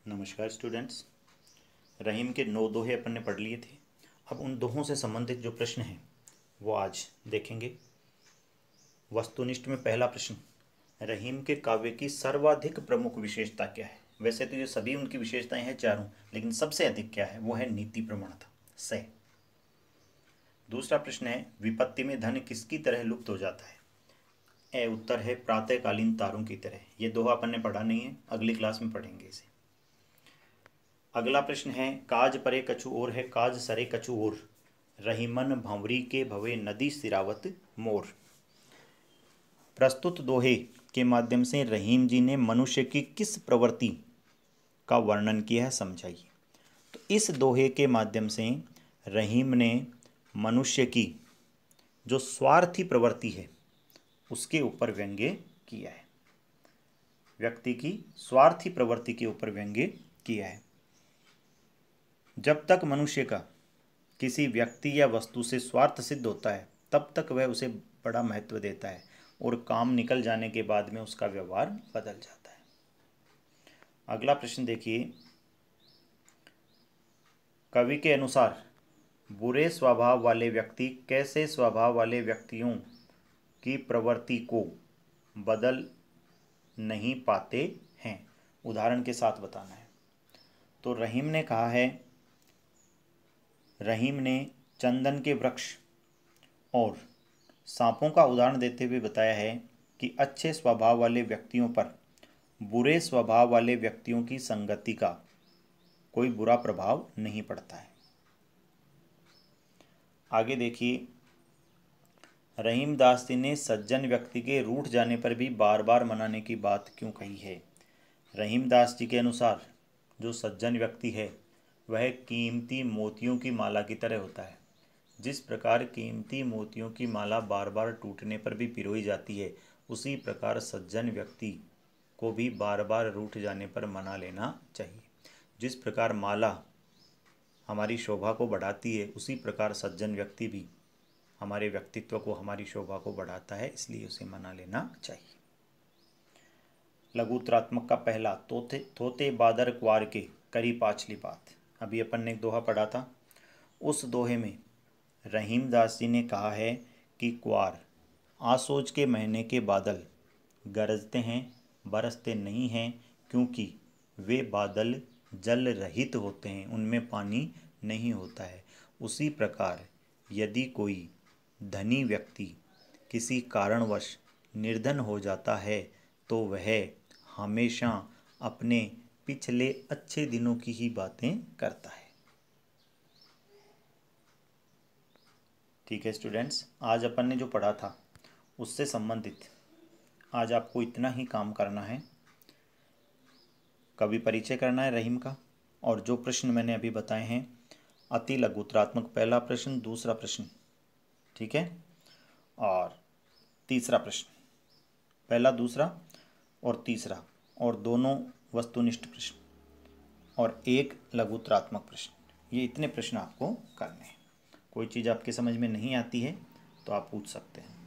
नमस्कार स्टूडेंट्स। रहीम के 9 दोहे अपन ने पढ़ लिए थे। अब उन दोहों से संबंधित जो प्रश्न हैं वो आज देखेंगे। वस्तुनिष्ठ में पहला प्रश्न, रहीम के काव्य की सर्वाधिक प्रमुख विशेषता क्या है। वैसे तो ये सभी उनकी विशेषताएं हैं चारों, लेकिन सबसे अधिक क्या है वो है नीति प्रवणता से। दूसरा प्रश्न है, विपत्ति में धन किसकी तरह लुप्त हो जाता है। ए उत्तर है प्रातःकालीन तारों की तरह। ये दोहा अपन ने पढ़ा नहीं है, अगली क्लास में पढ़ेंगे इसे। अगला प्रश्न है, काज परे कछु और है काज सरे कछु और, रहीमन भंवरी के भवे नदी सिरावत मोर। प्रस्तुत दोहे के माध्यम से रहीम जी ने मनुष्य की किस प्रवृत्ति का वर्णन किया है, समझाइए। तो इस दोहे के माध्यम से रहीम ने मनुष्य की जो स्वार्थी प्रवृत्ति है उसके ऊपर व्यंग्य किया है। व्यक्ति की स्वार्थी प्रवृत्ति के ऊपर व्यंग्य किया है। जब तक मनुष्य का किसी व्यक्ति या वस्तु से स्वार्थ सिद्ध होता है तब तक वह उसे बड़ा महत्व देता है और काम निकल जाने के बाद में उसका व्यवहार बदल जाता है। अगला प्रश्न देखिए, कवि के अनुसार बुरे स्वभाव वाले व्यक्ति कैसे स्वभाव वाले व्यक्तियों की प्रवृत्ति को बदल नहीं पाते हैं, उदाहरण के साथ बताना है। तो रहीम ने कहा है, रहीम ने चंदन के वृक्ष और सांपों का उदाहरण देते हुए बताया है कि अच्छे स्वभाव वाले व्यक्तियों पर बुरे स्वभाव वाले व्यक्तियों की संगति का कोई बुरा प्रभाव नहीं पड़ता है। आगे देखिए, रहीम दास जी ने सज्जन व्यक्ति के रूठ जाने पर भी बार बार मनाने की बात क्यों कही है। रहीम दास जी के अनुसार जो सज्जन व्यक्ति है वह कीमती मोतियों की माला की तरह होता है। जिस प्रकार कीमती मोतियों की माला बार बार टूटने पर भी पिरोई जाती है, उसी प्रकार सज्जन व्यक्ति को भी बार बार रूठ जाने पर मना लेना चाहिए। जिस प्रकार माला हमारी शोभा को बढ़ाती है, उसी प्रकार सज्जन व्यक्ति भी हमारे व्यक्तित्व को, हमारी शोभा को बढ़ाता है, इसलिए उसे मना लेना चाहिए। लघुत्रात्मक का पहला, थोते बादर क्वार के करी पाछली बात। अभी अपन ने एक दोहा पढ़ा था। उस दोहे में रहीम दास जी ने कहा है कि क्वार आसोज के महीने के बादल गरजते हैं, बरसते नहीं हैं, क्योंकि वे बादल जल रहित होते हैं, उनमें पानी नहीं होता है। उसी प्रकार यदि कोई धनी व्यक्ति किसी कारणवश निर्धन हो जाता है तो वह हमेशा अपने पिछले अच्छे दिनों की ही बातें करता है। ठीक है स्टूडेंट्स, आज अपन ने जो पढ़ा था उससे संबंधित आज आपको इतना ही काम करना है। कवि परिचय करना है रहीम का, और जो प्रश्न मैंने अभी बताए हैं, अति लघुत्रात्मक पहला प्रश्न, दूसरा प्रश्न, ठीक है, और तीसरा प्रश्न, पहला, दूसरा और तीसरा, और दोनों वस्तुनिष्ठ प्रश्न, और एक लघुत्रात्मक प्रश्न। ये इतने प्रश्न आपको करने हैं। कोई चीज़ आपके समझ में नहीं आती है तो आप पूछ सकते हैं।